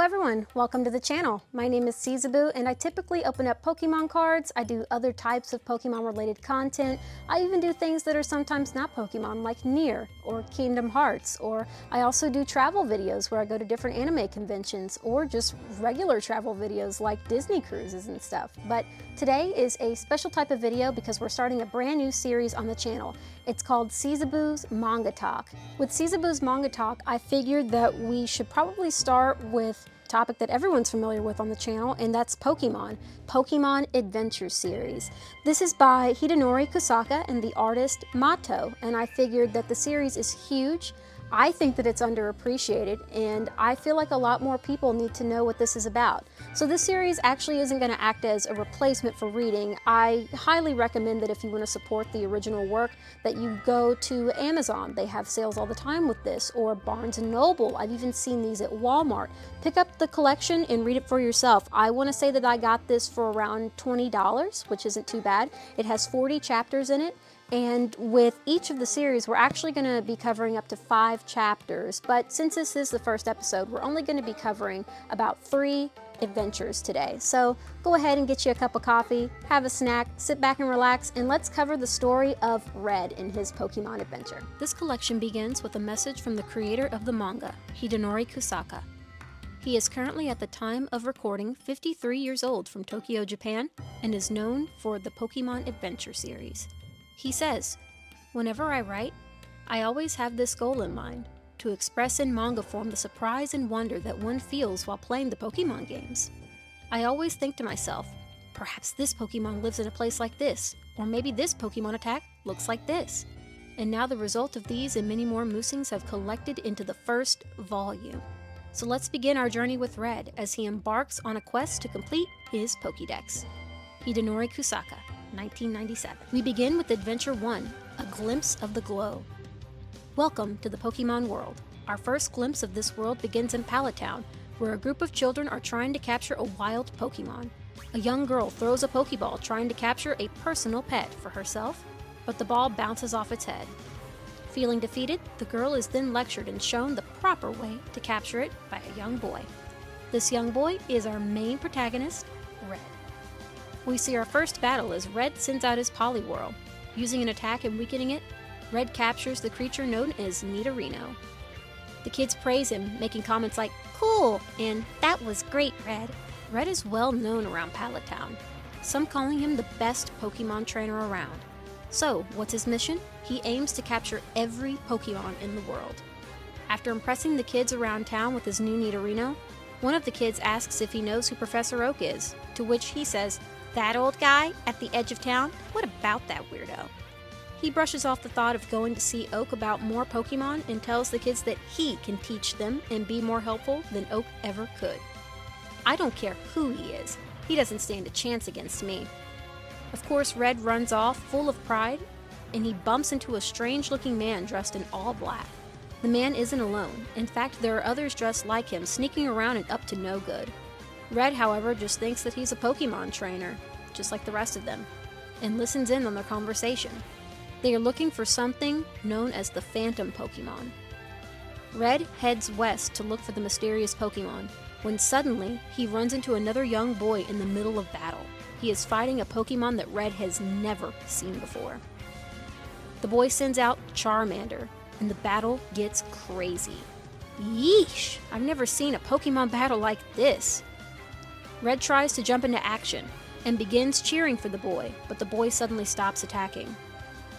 everyone, welcome to the channel. My name is Siezaboo and I typically open up Pokemon cards. I do other types of Pokemon related content. I even do things that are sometimes not Pokemon like Nier or Kingdom Hearts, or I also do travel videos where I go to different anime conventions or just regular travel videos like Disney cruises and stuff. But today is a special type of video because we're starting a brand new series on the channel. It's called Siezaboo's Manga Talk. With Siezaboo's Manga Talk, I figured that we should probably start with a topic that everyone's familiar with on the channel, and that's Pokemon Adventure Series. This is by Hidenori Kusaka and the artist Mato, and I figured that the series is huge. I think that it's underappreciated, and I feel like a lot more people need to know what this is about. So this series actually isn't going to act as a replacement for reading. I highly recommend that if you want to support the original work, that you go to Amazon. They have sales all the time with this, or Barnes & Noble. I've even seen these at Walmart. Pick up the collection and read it for yourself. I want to say that I got this for around $20, which isn't too bad. It has 40 chapters in it. And with each of the series, we're actually going to be covering up to 5 chapters. But since this is the first episode, we're only going to be covering about 3 adventures today. So go ahead and get you a cup of coffee, have a snack, sit back and relax, and let's cover the story of Red in his Pokemon adventure. This collection begins with a message from the creator of the manga, Hidenori Kusaka. He is currently, at the time of recording, 53 years old from Tokyo, Japan, and is known for the Pokemon Adventure Series. He says, "Whenever I write, I always have this goal in mind, to express in manga form the surprise and wonder that one feels while playing the Pokemon games. I always think to myself, perhaps this Pokemon lives in a place like this, or maybe this Pokemon attack looks like this." And now the result of these and many more musings have collected into the first volume. So let's begin our journey with Red as he embarks on a quest to complete his Pokédex. Hidenori Kusaka, 1997. We begin with Adventure 1, A Glimpse of the Glow. Welcome to the Pokemon world. Our first glimpse of this world begins in Pallet Town, where a group of children are trying to capture a wild Pokemon. A young girl throws a Pokeball trying to capture a personal pet for herself, but the ball bounces off its head. Feeling defeated, the girl is then lectured and shown the proper way to capture it by a young boy. This young boy is our main protagonist, Red. We see our first battle as Red sends out his Poliwhirl. Using an attack and weakening it, Red captures the creature known as Nidorino. The kids praise him, making comments like, "Cool," and "That was great, Red." Red is well known around Pallet Town, some calling him the best Pokemon trainer around. So, what's his mission? He aims to capture every Pokemon in the world. After impressing the kids around town with his new Nidorino, one of the kids asks if he knows who Professor Oak is, to which he says, "That old guy at the edge of town? What about that weirdo?" He brushes off the thought of going to see Oak about more Pokemon and tells the kids that he can teach them and be more helpful than Oak ever could. "I don't care who he is. He doesn't stand a chance against me." Of course, Red runs off full of pride, and he bumps into a strange-looking man dressed in all black. The man isn't alone. In fact, there are others dressed like him, sneaking around and up to no good. Red, however, just thinks that he's a Pokemon trainer, just like the rest of them, and listens in on their conversation. They are looking for something known as the Phantom Pokemon. Red heads west to look for the mysterious Pokemon, when suddenly he runs into another young boy in the middle of battle. He is fighting a Pokemon that Red has never seen before. The boy sends out Charmander, and the battle gets crazy. Yeesh! I've never seen a Pokemon battle like this. Red tries to jump into action and begins cheering for the boy, but the boy suddenly stops attacking.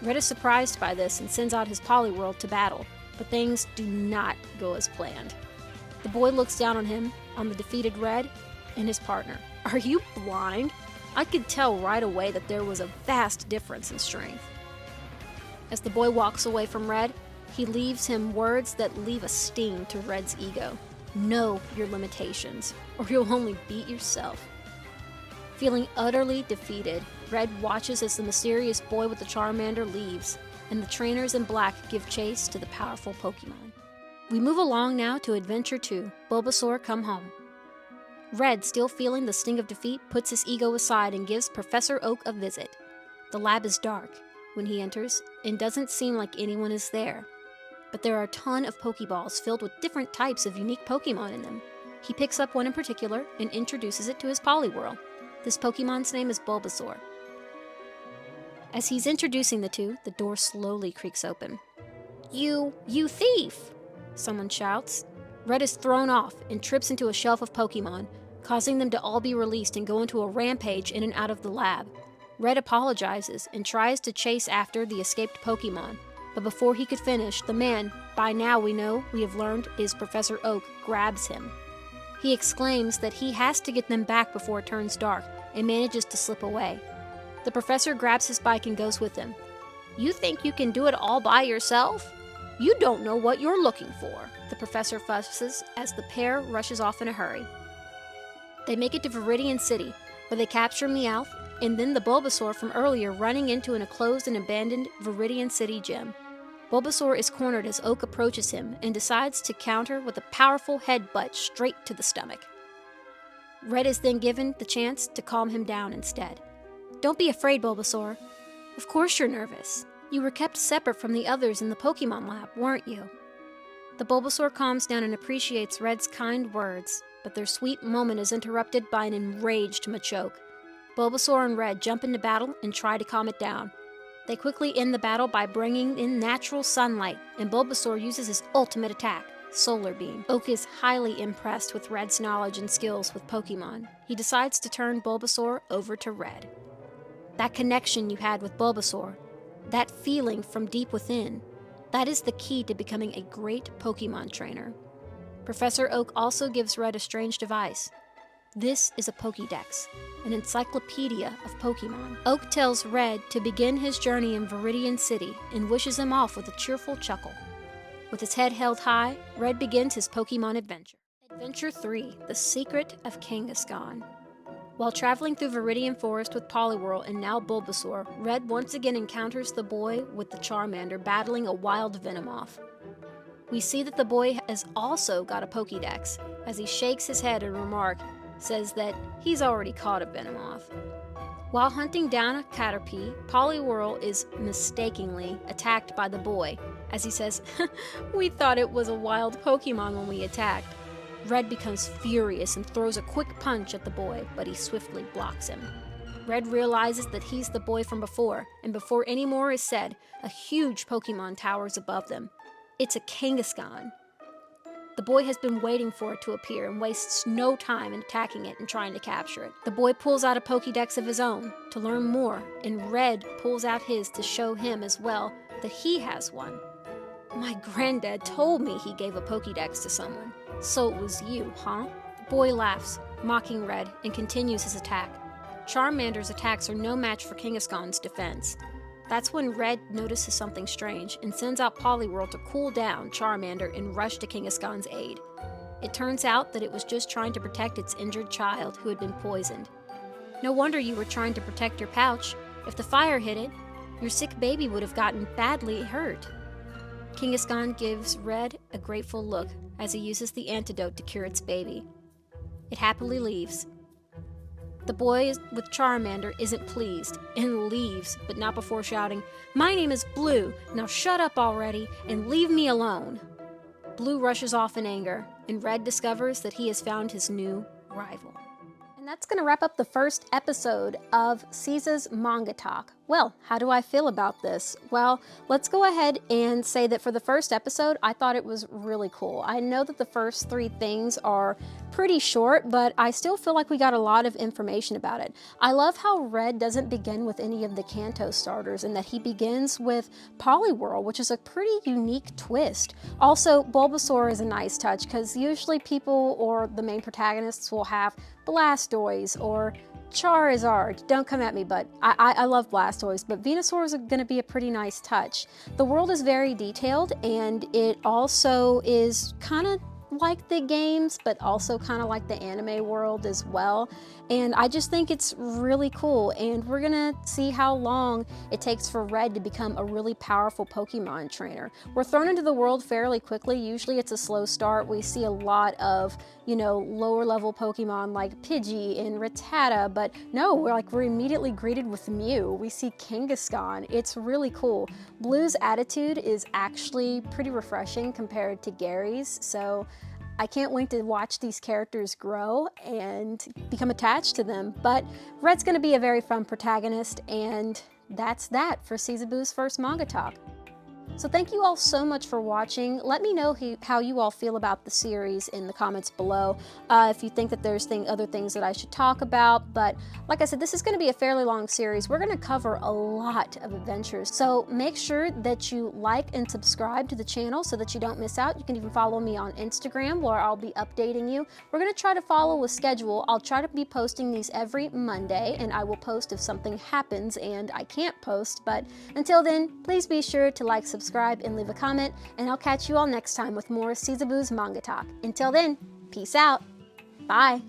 Red is surprised by this and sends out his Poliwhirl to battle, but things do not go as planned. The boy looks down on him, on the defeated Red, and his partner. Are you blind? I could tell right away that there was a vast difference in strength. As the boy walks away from Red, he leaves him words that leave a sting to Red's ego. Know your limitations, or you'll only beat yourself. Feeling utterly defeated, Red watches as the mysterious boy with the Charmander leaves, and the trainers in black give chase to the powerful Pokemon. We move along now to Adventure 2, Bulbasaur Come Home. Red, still feeling the sting of defeat, puts his ego aside and gives Professor Oak a visit. The lab is dark when he enters, and doesn't seem like anyone is there. But there are a ton of Pokeballs filled with different types of unique Pokemon in them. He picks up one in particular and introduces it to his Poliwhirl. This Pokemon's name is Bulbasaur. As he's introducing the two, the door slowly creaks open. You thief! Someone shouts. Red is thrown off and trips into a shelf of Pokemon, causing them to all be released and go into a rampage in and out of the lab. Red apologizes and tries to chase after the escaped Pokemon, but before he could finish, the man, by now we have learned is Professor Oak, grabs him. He exclaims that he has to get them back before it turns dark, and manages to slip away. The professor grabs his bike and goes with him. You think you can do it all by yourself? You don't know what you're looking for, the professor fusses as the pair rushes off in a hurry. They make it to Viridian City, where they capture Meowth, and then the Bulbasaur from earlier running into an enclosed and abandoned Viridian City gym. Bulbasaur is cornered as Oak approaches him and decides to counter with a powerful headbutt straight to the stomach. Red is then given the chance to calm him down instead. Don't be afraid, Bulbasaur. Of course you're nervous. You were kept separate from the others in the Pokemon lab, weren't you? The Bulbasaur calms down and appreciates Red's kind words, but their sweet moment is interrupted by an enraged Machoke. Bulbasaur and Red jump into battle and try to calm it down. They quickly end the battle by bringing in natural sunlight, and Bulbasaur uses his ultimate attack, Solar Beam. Oak is highly impressed with Red's knowledge and skills with Pokemon. He decides to turn Bulbasaur over to Red. That connection you had with Bulbasaur, that feeling from deep within, that is the key to becoming a great Pokemon trainer. Professor Oak also gives Red a strange device. This is a Pokédex, an encyclopedia of Pokemon. Oak tells Red to begin his journey in Viridian City and wishes him off with a cheerful chuckle. With his head held high, Red begins his Pokemon adventure. Adventure 3, The Secret of Kangaskhan. While traveling through Viridian Forest with Poliwhirl and now Bulbasaur, Red once again encounters the boy with the Charmander battling a wild Venomoth. We see that the boy has also got a Pokédex, as he shakes his head and says that he's already caught a Venomoth. While hunting down a Caterpie, Poliwhirl is mistakenly attacked by the boy, as he says, we thought it was a wild Pokemon when we attacked. Red becomes furious and throws a quick punch at the boy, but he swiftly blocks him. Red realizes that he's the boy from before, and before any more is said, a huge Pokemon towers above them. It's a Kangaskhan. The boy has been waiting for it to appear and wastes no time in attacking it and trying to capture it. The boy pulls out a Pokédex of his own to learn more, and Red pulls out his to show him as well that he has one. My granddad told me he gave a Pokédex to someone. So it was you, huh? The boy laughs, mocking Red, and continues his attack. Charmander's attacks are no match for Kangaskhan's defense. That's when Red notices something strange and sends out Poliwhirl to cool down Charmander and rush to Kangaskhan's aid. It turns out that it was just trying to protect its injured child who had been poisoned. No wonder you were trying to protect your pouch. If the fire hit it, your sick baby would have gotten badly hurt. Kangaskhan gives Red a grateful look as he uses the antidote to cure its baby. It happily leaves. The boy with Charmander isn't pleased and leaves, but not before shouting, "My name is Blue, now shut up already and leave me alone." Blue rushes off in anger, and Red discovers that he has found his new rival. And that's going to wrap up the first episode of Seiza's Manga Talk. Well, how do I feel about this? Well, let's go ahead and say that for the first episode, I thought it was really cool. I know that the first 3 things are pretty short, but I still feel like we got a lot of information about it. I love how Red doesn't begin with any of the Kanto starters and that he begins with Poliwhirl, which is a pretty unique twist. Also, Bulbasaur is a nice touch because usually people or the main protagonists will have Blastoise or Charizard. Don't come at me, but I love Blastoise, but Venusaur is going to be a pretty nice touch. The world is very detailed, and it also is kind of like the games, but also kind of like the anime world as well. And I just think it's really cool, and we're gonna see how long it takes for Red to become a really powerful Pokemon trainer. We're thrown into the world fairly quickly. Usually it's a slow start. We see a lot of, lower level Pokemon like Pidgey and Rattata, but no, we're immediately greeted with Mew. We see Kangaskhan. It's really cool. Blue's attitude is actually pretty refreshing compared to Gary's, so I can't wait to watch these characters grow and become attached to them. But Red's going to be a very fun protagonist, and that's that for Siezaboo's first manga talk. So thank you all so much for watching. Let me know how you all feel about the series in the comments below. If you think that there's other things that I should talk about. But like I said, this is going to be a fairly long series. We're going to cover a lot of adventures. So make sure that you like and subscribe to the channel so that you don't miss out. You can even follow me on Instagram where I'll be updating you. We're going to try to follow a schedule. I'll try to be posting these every Monday, and I will post if something happens and I can't post. But until then, please be sure to like, subscribe, and leave a comment, and I'll catch you all next time with more Siezaboo's Manga Talk. Until then, peace out. Bye.